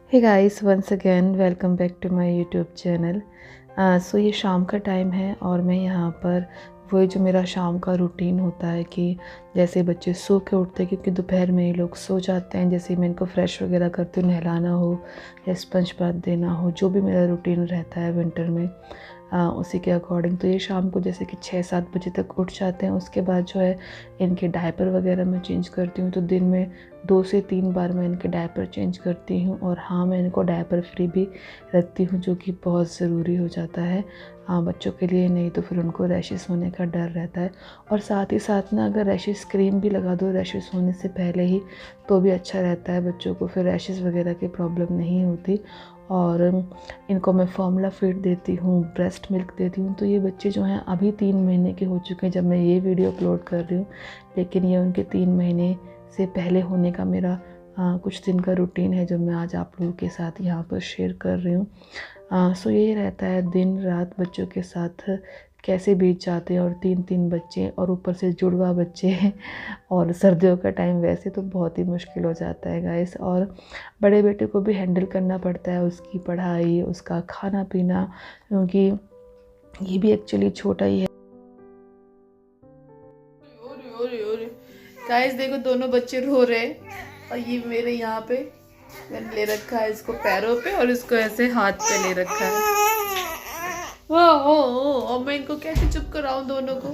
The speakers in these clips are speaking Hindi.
Hey guys, once again welcome back to my YouTube channel. So ये शाम का टाइम है और मैं यहाँ पर वही जो मेरा शाम का रूटीन होता है कि जैसे बच्चे सो के उठते हैं, क्योंकि दोपहर में ये लोग सो जाते हैं। जैसे मैं इनको फ्रेश वगैरह करती हूँ, नहलाना हो या स्पंज बाथ देना हो, जो भी मेरा रूटीन रहता है विंटर में उसी के अकॉर्डिंग। तो ये शाम को जैसे कि 6-7 बजे तक उठ जाते हैं। उसके बाद जो है इनके डायपर वगैरह मैं चेंज करती हूँ। तो दिन में 2 से 3 बार मैं इनके डायपर चेंज करती हूँ। और हाँ, मैं इनको डायपर फ्री भी रखती हूँ, जो कि बहुत ज़रूरी हो जाता है बच्चों के लिए। नहीं तो फिर उनको रैशेस होने का डर रहता है। और साथ ही साथ ना, अगर रैशेस क्रीम भी लगा दो रैशेस होने से पहले ही, तो भी अच्छा रहता है बच्चों को, फिर रैशेस वगैरह की प्रॉब्लम नहीं होती। और इनको मैं फॉर्मूला फीड देती हूँ, ब्रेस्ट मिल्क देती हूँ। तो ये बच्चे जो हैं अभी 3 महीने के हो चुके हैं जब मैं ये वीडियो अपलोड कर रही हूँ, लेकिन ये उनके 3 महीने से पहले होने का मेरा कुछ दिन का रूटीन है, जो मैं आज आप लोगों के साथ यहाँ पर शेयर कर रही हूँ। सो यही रहता है, दिन रात बच्चों के साथ कैसे बीत जाते हैं। और 3-3 बच्चे और ऊपर से जुड़वा बच्चे हैं और सर्दियों का टाइम वैसे तो बहुत ही मुश्किल हो जाता है गाइस। और बड़े बेटे को भी हैंडल करना पड़ता है, उसकी पढ़ाई, उसका खाना पीना, क्योंकि ये भी एक्चुअली छोटा ही है। गाइस देखो, दोनों बच्चे रो रहे हैं और ये मेरे यहाँ पे मैंने ले रखा है इसको पैरों पे और इसको ऐसे हाथ पे ले रखा है। ओ और मैं इनको कैसे चुप कराऊं, दोनों को,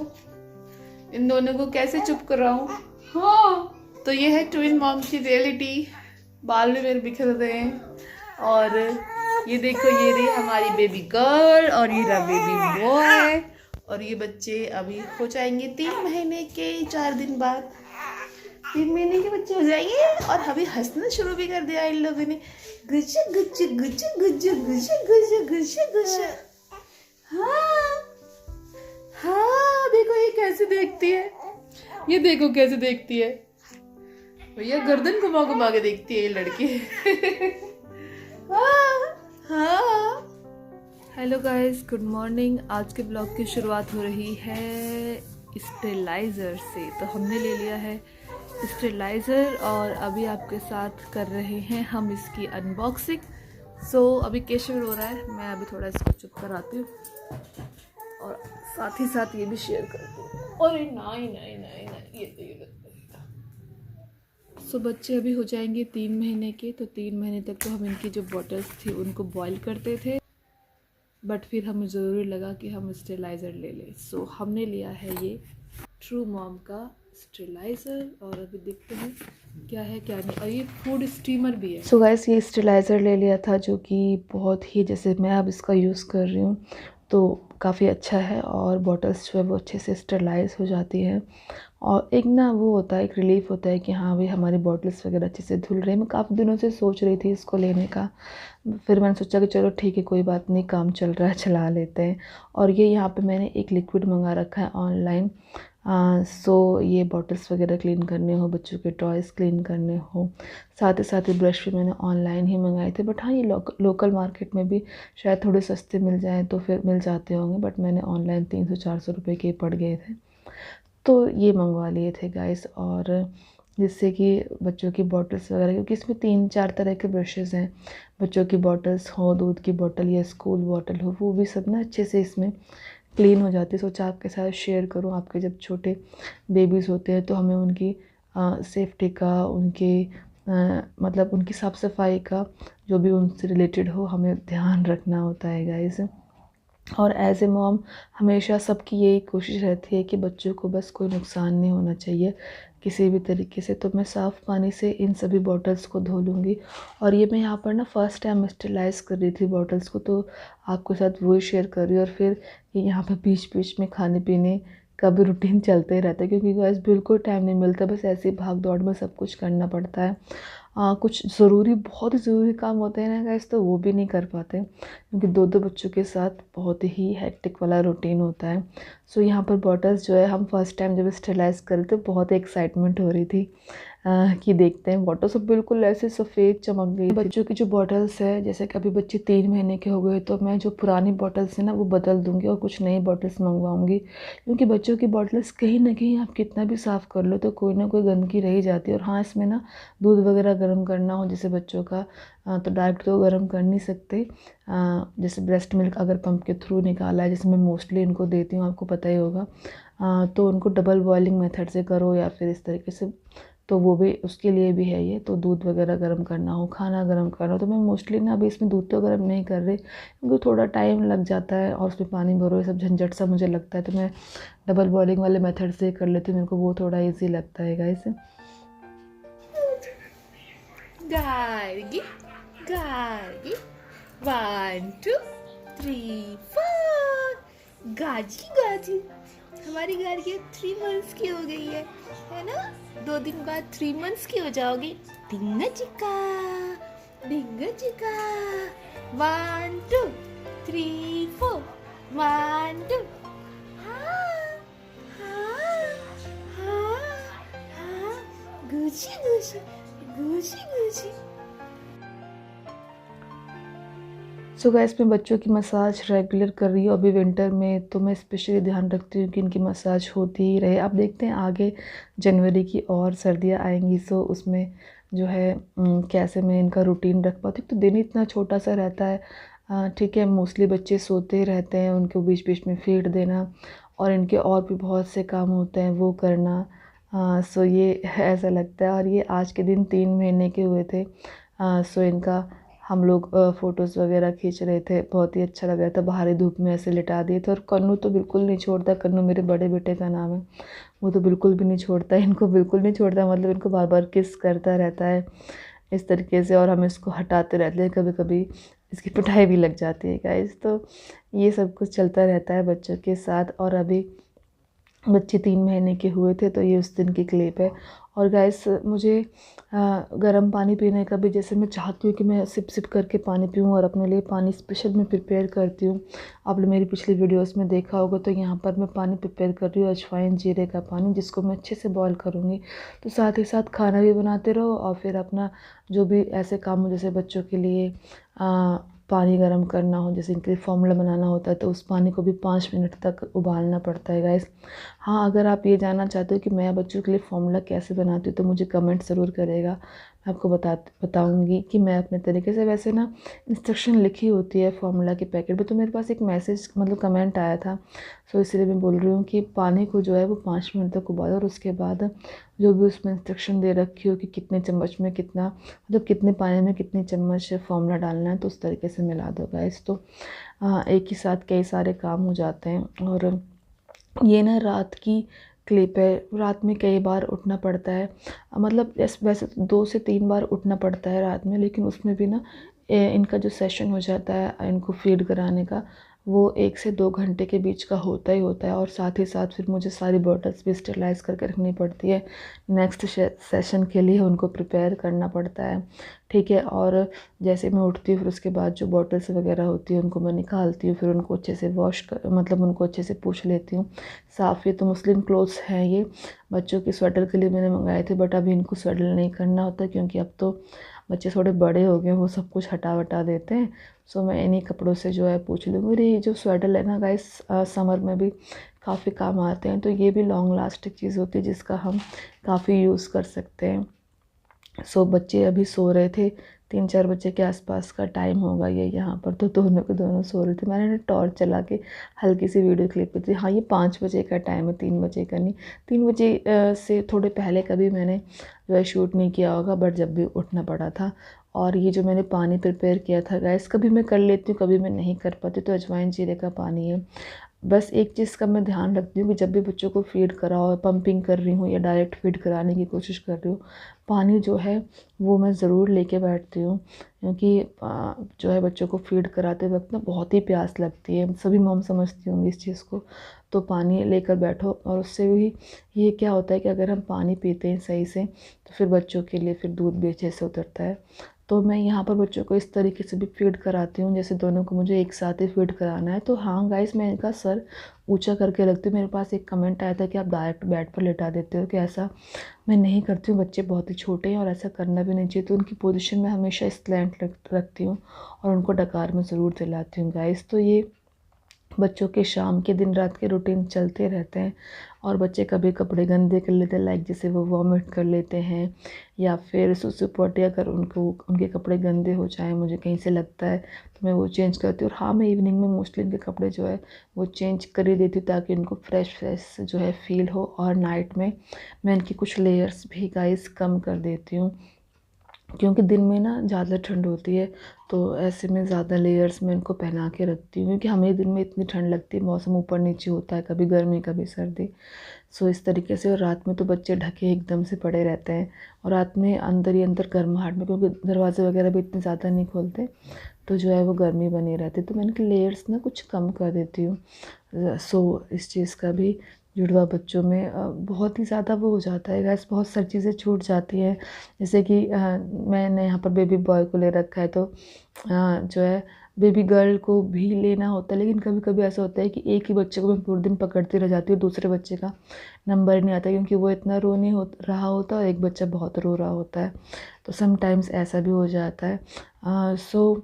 इन दोनों को कैसे चुप कराऊं। हाँ, तो ये है ट्विन मॉम की रियलिटी। बाल भी मेरे बिखर रहे हैं। और ये देखो, ये रही हमारी बेबी गर्ल और ये रहा बेबी बॉय। और ये बच्चे अभी हो जाएंगे 3 महीने के 4 दिन बाद। 3 महीने के बच्चे हो जाएंगे और अभी हंसना शुरू भी कर दिया इन लोगों ने। गुच्छ गुच्छ गुच्छ गुच्छ गुच्छ गुच्छ गुच्छ गुच्छ। हाँ हाँ, देखो ये कैसे देखती है, ये देखो कैसे देखती है भैया, गर्दन घुमा घुमा के देखती है ये लड़की। हाँ हाँ। Hello guys, good morning. आज के ब्लॉग की शुरुआत हो रही है स्टेलाइज़र से। तो हमने ले लिया है स्टेलाइज़र और अभी आपके साथ कर रहे हैं हम इसकी अनबॉक्सिंग। सो अभी केशव रो रहा है, मैं अभी थोड़ा इसको चुप कराती हूँ और साथ ही साथ ये भी शेयर करती हूँ। अरे नहीं नहीं नहीं नहीं, ये सो बच्चे अभी हो जाएंगे 3 महीने के। तो 3 महीने तक तो हम इनकी जो बॉटल्स थी उनको बॉईल करते थे, बट फिर हमें ज़रूरी लगा कि हम स्टेलाइज़र ले लें। सो हमने लिया है ये ट्रू मॉम का स्टेलाइज़र और अभी देखते हैं क्या है क्या नहीं। और ये फूड स्टीमर भी है। सो गाइस, ये स्टेलाइज़र ले लिया था, जो कि बहुत ही, जैसे मैं अब इसका यूज़ कर रही हूँ तो काफ़ी अच्छा है। और बॉटल्स जो है वो अच्छे से स्टेलाइज हो जाती है। और एक ना वो होता है, एक रिलीफ होता है कि हाँ भाई हमारी बॉटल्स वगैरह अच्छे से धुल रही है। मैं काफ़ी दिनों से सोच रही थी इसको लेने का, फिर मैंने सोचा कि चलो ठीक है, कोई बात नहीं, काम चल रहा है, चला लेते हैं। और ये यहाँ पे मैंने एक लिक्विड मंगा रखा है ऑनलाइन। सो ये बॉटल्स वगैरह क्लीन करने हो, बच्चों के टॉयज़ क्लीन करने हो, साथ ही ब्रश भी मैंने ऑनलाइन ही मंगाए थे। बट हाँ, ये लोकल मार्केट में भी शायद थोड़े सस्ते मिल जाएँ तो फिर मिल जाते होंगे, बट मैंने ऑनलाइन 300-400 रुपये के पड़ गए थे, तो ये मंगवा लिए थे गाइस। और जिससे कि बच्चों की बॉटल्स वगैरह, क्योंकि इसमें 3-4 तरह के ब्रशेज़ हैं, बच्चों की बॉटल्स हो, दूध की बॉटल या स्कूल बॉटल हो, वो भी सब ना अच्छे से इसमें क्लीन हो जाती है। सोचा आपके साथ शेयर करूं। आपके जब छोटे बेबीज़ होते हैं तो हमें उनकी सेफ्टी का, उनके मतलब उनकी साफ़ सफाई का, जो भी उनसे रिलेटेड हो, हमें ध्यान रखना होता है गाइस। और एज ए मॉम हमेशा सबकी यही कोशिश रहती है कि बच्चों को बस कोई नुकसान नहीं होना चाहिए किसी भी तरीके से। तो मैं साफ़ पानी से इन सभी बॉटल्स को धो लूँगी। और ये मैं यहाँ पर ना फ़र्स्ट टाइम स्टेलाइज कर रही थी बॉटल्स को, तो आपके साथ वही शेयर कर रही हूँ। और फिर ये यहाँ पर बीच बीच में खाने पीने का भी रूटीन चलते ही रहता है, क्योंकि गैस बिल्कुल टाइम नहीं मिलता, बस ऐसे ही भाग दौड़ में सब कुछ करना पड़ता है। कुछ ज़रूरी, बहुत ही ज़रूरी काम होते हैं ना गाइस, तो वो भी नहीं कर पाते, क्योंकि 2-2 बच्चों के साथ बहुत ही हेक्टिक वाला रूटीन होता है। सो यहाँ पर बॉटल्स जो है, हम फर्स्ट टाइम जब स्टेलाइज़ कर रहे थे बहुत ही एक्साइटमेंट हो रही थी कि देखते हैं। बॉटल सब बिल्कुल ऐसे सफ़ेद चमक गई। बच्चों की जो बॉटल्स है, जैसे कि अभी बच्चे 3 महीने के हो गए, तो मैं जो पुरानी बॉटल्स हैं ना वो बदल दूँगी और कुछ नई बॉटल्स मंगवाऊँगी, क्योंकि बच्चों की बॉटल्स कहीं ना कहीं आप कितना भी साफ़ कर लो तो कोई ना कोई गंदगी रह ही जाती है। और हाँ, इसमें ना दूध वगैरह गर्म करना हो जैसे बच्चों का, तो डायरेक्ट तो गर्म कर नहीं सकते। जैसे ब्रेस्ट मिल्क अगर पंप के थ्रू निकाला है, जैसे मैं मोस्टली इनको देती हूँ, आपको पता ही होगा, तो उनको डबल बॉइलिंग मेथड से करो या फिर इस तरीके से, तो वो भी उसके लिए भी है ये। तो दूध वगैरह गर्म करना हो, खाना गर्म करना हो, तो मैं मोस्टली ना अभी इसमें दूध तो गर्म नहीं कर रही, क्योंकि थोड़ा टाइम लग जाता है और उसमें पानी भरो, ये सब झंझट सा मुझे लगता है। तो मैं डबल बॉइलिंग वाले मेथड से कर लेती हूँ, मेरे को वो थोड़ा ईजी लगता है गाइस। गार्गी गार्गी 1 2 3 4। गाजी गाजी, हमारी गार्गी 3 मंथ्स की हो गई है ना? 2 दिन बाद 3 मंथ्स की हो जाओगी। डिंगा चिका डिंगा चिका। 1 2 3 4। 1 2। हाँ हाँ हाँ हाँ। Gucci Gucci Gucci Gucci. So guys, मैं बच्चों की मसाज रेगुलर कर रही हूँ अभी विंटर में, तो मैं स्पेशली ध्यान रखती हूँ कि इनकी मसाज होती ही रहे। आप देखते हैं आगे जनवरी की और सर्दियाँ आएंगी, सो उसमें जो है कैसे मैं इनका रूटीन रख पाती हूँ। तो दिन इतना छोटा सा रहता है, ठीक है, मोस्टली बच्चे सोते रहते हैं, उनको बीच बीच में फीड देना और इनके और भी बहुत से काम होते हैं वो करना। सो ये ऐसा लगता है। और ये आज के दिन 3 महीने के हुए थे। सो इनका हम लोग फ़ोटोज़ वगैरह खींच रहे थे, बहुत ही अच्छा लग रहा था। बाहरी धूप में ऐसे लिटा दिए थे। और कन्नू तो बिल्कुल नहीं छोड़ता, कन्नू मेरे बड़े बेटे का नाम है, वो तो बिल्कुल भी नहीं छोड़ता, इनको बिल्कुल नहीं छोड़ता, मतलब इनको बार बार किस करता रहता है इस तरीके से, और हम इसको हटाते रहते हैं, कभी कभी इसकी पिटाई भी लग जाती है गाइस। तो ये सब कुछ चलता रहता है बच्चों के साथ। और अभी बच्चे 3 महीने के हुए थे, तो ये उस दिन की क्लिप है। और गाइस, मुझे गर्म पानी पीने का भी, जैसे मैं चाहती हूँ कि मैं सिप सिप करके पानी पीऊँ, और अपने लिए पानी स्पेशल मैं प्रिपेयर करती हूँ। आप लोग मेरी पिछली वीडियोस में देखा होगा, तो यहाँ पर मैं पानी प्रिपेयर कर रही हूँ अजवाइन जीरे का पानी, जिसको मैं अच्छे से बॉईल करूँगी। तो साथ ही साथ खाना भी बनाते रहो और फिर अपना जो भी ऐसे काम हो, जैसे बच्चों के लिए पानी गर्म करना हो, जैसे इनके लिए फॉर्मूला बनाना होता है, तो उस पानी को भी 5 मिनट तक उबालना पड़ता है गाइस। हाँ, अगर आप ये जानना चाहते हो कि मैं बच्चों के लिए फॉर्मूला कैसे बनाती हूँ, तो मुझे कमेंट ज़रूर करेगा, मैं आपको बताऊँगी कि मैं अपने तरीके से। वैसे ना इंस्ट्रक्शन लिखी होती है फॉर्मूला के पैकेट पे, तो मेरे पास एक मैसेज मतलब कमेंट आया था, सो इसलिए मैं बोल रही हूँ कि पानी को जो है वो 5 मिनट तक उबालो, और उसके बाद जो भी उसमें इंस्ट्रक्शन दे रखी हो कि कितने चम्मच में कितना, मतलब कितने पानी में कितनी चम्मच फार्मूला डालना है, तो उस तरीके से मिला दो गाइस। तो एक ही साथ कई सारे काम हो जाते हैं। और ये ना रात की क्लिप है, रात में कई बार उठना पड़ता है, मतलब वैसे तो 2 से 3 बार उठना पड़ता है रात में, लेकिन उसमें भी ना इनका जो सेशन हो जाता है इनको फीड कराने का, वो 1 से 2 घंटे के बीच का होता ही होता है। और साथ ही साथ फिर मुझे सारी बॉटल्स भी स्टेरलाइज करके रखनी पड़ती है, नेक्स्ट सेशन के लिए उनको प्रिपेयर करना पड़ता है, ठीक है। और जैसे मैं उठती हूँ, फिर उसके बाद जो बॉटल्स वगैरह होती है उनको मैं निकालती हूँ, फिर उनको अच्छे से वॉश कर, मतलब उनको अच्छे से पूछ लेती हूँ साफ़। ये तो मुस्लिम क्लोथ्स हैं, ये बच्चों के स्वेटर के लिए मैंने मंगाए थे, बट अभी इनको स्वेटर नहीं करना होता, क्योंकि अब तो बच्चे थोड़े बड़े हो गए, वो सब कुछ हटा वटा देते हैं। सो मैं इन्हीं कपड़ों से जो है पूछ लूँगी। और ये जो स्वेटर है ना गाइस, समर में भी काफ़ी काम आते हैं, तो ये भी लॉन्ग लास्टिंग चीज़ होती है जिसका हम काफ़ी यूज़ कर सकते हैं। सो बच्चे अभी सो रहे थे, 3-4 बजे के आसपास का टाइम होगा ये यहाँ पर, तो दोनों के दोनों सो रहे थे। मैंने टॉर्च चला के हल्की सी वीडियो क्लिप की थी। हाँ, ये 5 बजे का टाइम है, 3 बजे का नहीं। 3 बजे से थोड़े पहले कभी मैंने जो है शूट नहीं किया होगा, बट जब भी उठना पड़ा था। और ये जो मैंने पानी प्रिपेयर किया था गाइस, कभी मैं कर लेती हूँ, कभी मैं नहीं कर पाती, तो अजवाइन जीरे का पानी है। बस एक चीज़ का मैं ध्यान रखती हूँ कि जब भी बच्चों को फीड कराओ, पंपिंग कर रही हूँ या डायरेक्ट फीड कराने की कोशिश कर रही हूँ, पानी जो है वो मैं ज़रूर लेके बैठती हूँ, क्योंकि जो है बच्चों को फीड कराते वक्त ना बहुत ही प्यास लगती है, सभी मॉम समझती होंगी इस चीज़ को। तो पानी लेकर बैठो, और उससे भी ये क्या होता है कि अगर हम पानी पीते हैं सही से, तो फिर बच्चों के लिए फिर दूध भी अच्छे से उतरता है। तो मैं यहाँ पर बच्चों को इस तरीके से भी फ़ीड कराती हूँ, जैसे दोनों को मुझे एक साथ ही फ़ीड कराना है। तो हाँ गाइस, मैं इनका सर ऊँचा करके रखती हूँ। मेरे पास एक कमेंट आया था कि आप डायरेक्ट बेड पर लेटा देते हो, कि ऐसा मैं नहीं करती हूँ, बच्चे बहुत ही छोटे हैं और ऐसा करना भी नहीं चाहिए। तो उनकी पोजीशन में हमेशा स्लैंट रखती हूँ और उनको डकार में ज़रूर दिलाती हूँ गाइस। तो ये बच्चों के शाम के दिन रात के रूटीन चलते रहते हैं। और बच्चे कभी कपड़े गंदे कर लेते हैं, लाइक जैसे वो वॉमिट कर लेते हैं या फिर सुसु पोटी, अगर उनके कपड़े गंदे हो जाएं, मुझे कहीं से लगता है तो मैं वो चेंज करती हूँ। और हाँ, मैं इवनिंग में मोस्टली इनके कपड़े जो है वो चेंज कर ही देती हूँ, ताकि उनको फ्रेश फ्रेश जो है फील हो। और नाइट में मैं इनकी कुछ लेयर्स भी गाइस कम कर देती हूँ, क्योंकि दिन में ना ज़्यादा ठंड होती है, तो ऐसे में ज़्यादा लेयर्स मैं इनको पहना के रखती हूँ, क्योंकि हमें दिन में इतनी ठंड लगती है, मौसम ऊपर नीचे होता है, कभी गर्मी कभी सर्दी। सो इस तरीके से। और रात में तो बच्चे ढके एकदम से पड़े रहते हैं, और रात में अंदर ही अंदर गर्माहट में, क्योंकि दरवाजे वगैरह भी इतने ज़्यादा नहीं खोलते, तो जो है वो गर्मी बनी रहती है। तो मैं इनकी लेयर्स ना कुछ कम कर देती हूँ। सो इस चीज़ का भी जुड़वा बच्चों में बहुत ही ज़्यादा वो हो जाता है गैस, बहुत सारी चीज़ें छूट जाती हैं। जैसे कि मैंने यहाँ पर बेबी बॉय को ले रखा है, तो जो है बेबी गर्ल को भी लेना होता है, लेकिन कभी कभी ऐसा होता है कि एक ही बच्चे को मैं पूरे दिन पकड़ती रह जाती हूँ, दूसरे बच्चे का नंबर नहीं आता, क्योंकि वो इतना रो नहीं रहा होता और एक बच्चा बहुत रो रहा होता है। तो समटाइम्स ऐसा भी हो जाता है। सो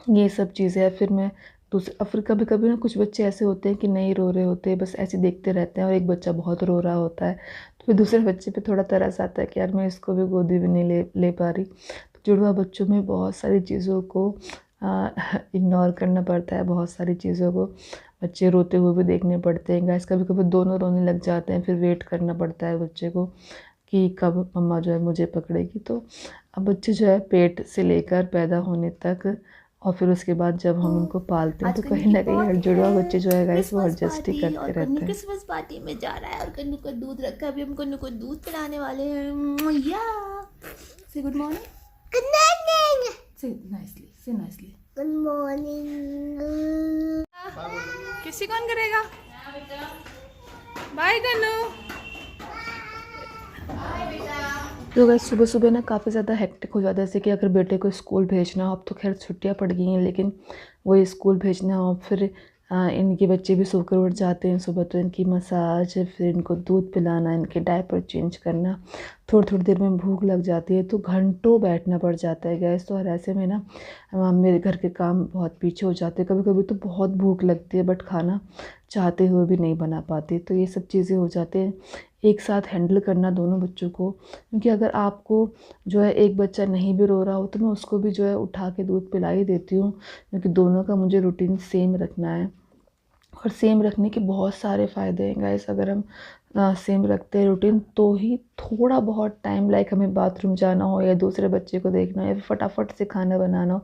ये सब चीज़ें हैं। फिर मैं फिर कभी कभी ना कुछ बच्चे ऐसे होते हैं कि नहीं रो रहे होते, बस ऐसे देखते रहते हैं, और एक बच्चा बहुत रो रहा होता है, तो फिर दूसरे बच्चे पे थोड़ा तरस आता है कि यार मैं इसको भी गोदी में नहीं ले पा रही। तो जुड़वा बच्चों में बहुत सारी चीज़ों को इग्नोर करना पड़ता है, बहुत सारी चीज़ों को बच्चे रोते हुए भी देखने पड़ते हैं गैस। कभी कभी दोनों रोने लग जाते हैं, फिर वेट करना पड़ता है बच्चे को कि कब मम्मा जो है मुझे पकड़ेगी। तो अब बच्चे जो है पेट से लेकर पैदा होने तक, और फिर उसके बाद जब हम उनको पालते हैं, तो कहीं ना कहीं हर जुड़वा बच्चे जो है गाइस वो एडजस्ट ही करते रहते हैं। क्रिसमस पार्टी में जा रहा है और कन्नू को दूध रखा है, अभी हम कन्नू को दूध पिलाने वाले हैं। या से गुड मॉर्निंग, गुड मॉर्निंग, से नाइसली गुड मॉर्निंग। किसी कौन करेगा? बाय कन्नू। तो गाइस सुबह सुबह ना काफ़ी ज़्यादा हेक्टिक हो जाता है, जैसे कि अगर बेटे को स्कूल भेजना हो, अब तो खैर छुट्टियां पड़ गई हैं, लेकिन वो स्कूल भेजना हो, फिर इनके बच्चे भी सोकर उठ जाते हैं सुबह, तो इनकी मसाज, फिर इनको दूध पिलाना, इनके डायपर चेंज करना, थोड़ी थोड़ी देर में भूख लग जाती है, तो घंटों बैठना पड़ जाता है गैस। तो और ऐसे में ना मेरे घर के काम बहुत पीछे हो जाते हैं, कभी कभी तो बहुत भूख लगती है, बट खाना चाहते हुए भी नहीं बना पाती। तो ये सब चीज़ें हो जाते हैं, एक साथ हैंडल करना दोनों बच्चों को, क्योंकि अगर आपको जो है एक बच्चा नहीं भी रो रहा हो, तो मैं उसको भी जो है उठा के दूध पिला ही देती हूँ, क्योंकि दोनों का मुझे रूटीन सेम रखना है। और सेम रखने के बहुत सारे फ़ायदे हैं गाइस। अगर हम सेम रखते हैं रूटीन, तो ही थोड़ा बहुत टाइम, लाइक हमें बाथरूम जाना हो या दूसरे बच्चे को देखना हो या फिर फटाफट से खाना बनाना हो,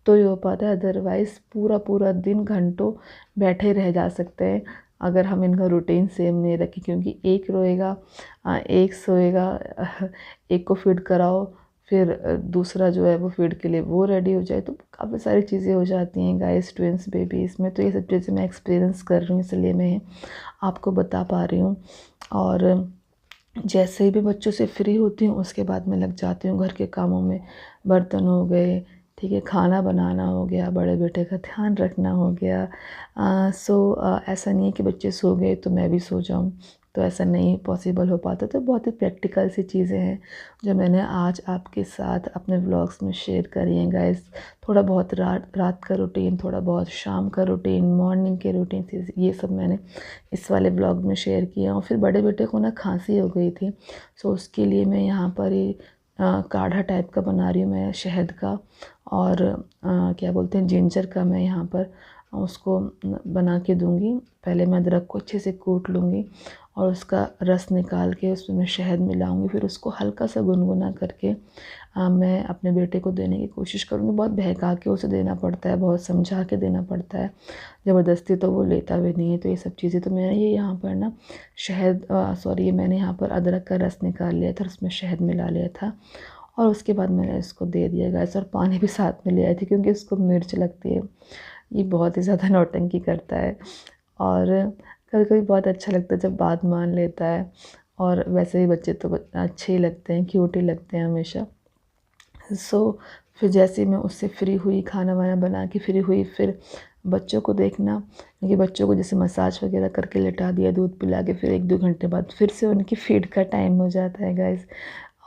तो ये हो पाता है। अदरवाइज़ पूरा पूरा दिन घंटों बैठे रह जा सकते हैं, अगर हम इनका रूटीन सेम नहीं रखें, क्योंकि एक रोएगा, एक सोएगा, एक को फीड कराओ, फिर दूसरा जो है वो फीड के लिए वो रेडी हो जाए, तो काफ़ी सारी चीज़ें हो जाती हैं गाइस ट्विंस बेबीज़ में। तो ये सब चीज़ें मैं एक्सपीरियंस कर रही हूँ, इसलिए मैं आपको बता पा रही हूँ। और जैसे ही भी बच्चों से फ्री होती हूँ, उसके बाद मैं लग जाती हूँ घर के कामों में। बर्तन हो गए, ठीक है, खाना बनाना हो गया, बड़े बेटे का ध्यान रखना हो गया। ऐसा नहीं है कि बच्चे सो गए तो मैं भी सो जाऊँ, तो ऐसा नहीं पॉसिबल हो पाता। तो बहुत ही प्रैक्टिकल सी चीज़ें हैं जो मैंने आज आपके साथ अपने व्लॉग्स में शेयर करी हैं गाइस। थोड़ा बहुत रात का रूटीन, थोड़ा बहुत शाम का रूटीन, मॉर्निंग के रूटीन, ये सब मैंने इस वाले व्लॉग में शेयर किया। और फिर बड़े बेटे को ना खांसी हो गई थी, सो उसके लिए मैं यहाँ पर ही काढ़ा टाइप का बना रही हूँ मैं शहद का, और क्या बोलते हैं जिंजर का, मैं यहाँ पर उसको बना के दूँगी। पहले मैं अदरक को अच्छे से कूट लूँगी और उसका रस निकाल के उसमें मैं शहद मिलाऊँगी, फिर उसको हल्का सा गुनगुना करके मैं अपने बेटे को देने की कोशिश करूँगी। बहुत बहका के उसे देना पड़ता है, बहुत समझा के देना पड़ता है, ज़बरदस्ती तो वो लेता भी नहीं है। तो ये सब चीज़ें, तो मैंने ये यहाँ पर ना ये मैंने यहाँ पर अदरक का रस निकाल लिया था, उसमें शहद मिला लिया था, और उसके बाद मैंने इसको दे दिया गैस। और पानी भी साथ में ले आई थी, क्योंकि इसको मिर्च लगती है, ये बहुत ही ज़्यादा नौटंकी करता है, और कभी कभी बहुत अच्छा लगता है जब बात मान लेता है। और वैसे ही बच्चे तो अच्छे ही लगते हैं, क्यूट ही लगते हैं हमेशा। फिर जैसे ही मैं उससे फ्री हुई, खाना वाना बना के फ्री हुई, फिर बच्चों को देखना, क्योंकि बच्चों को जैसे मसाज वगैरह करके लेटा दिया, दूध पिला के, फिर 1-2 घंटे बाद फिर से उनकी फ़ीड का टाइम हो जाता है गाइस।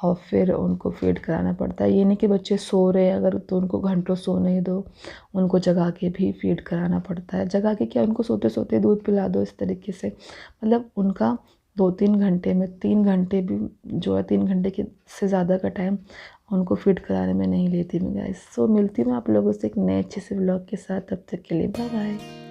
और फिर उनको फ़ीड कराना पड़ता है। ये नहीं कि बच्चे सो रहे हैं अगर, तो उनको घंटों सोने ही दो, उनको जगा के भी फ़ीड कराना पड़ता है। जगा के क्या, उनको सोते-सोते दूध पिला दो, इस तरीके से मतलब उनका 2-3 घंटे में, 3 घंटे भी जो है, 3 घंटे के से ज़्यादा का टाइम उनको फ़ीड कराने में नहीं लेती मैं गाइस। मिलती हूँ आप लोगों से एक नए अच्छे से व्लॉग के साथ, तब तक के लिए बाय बाय।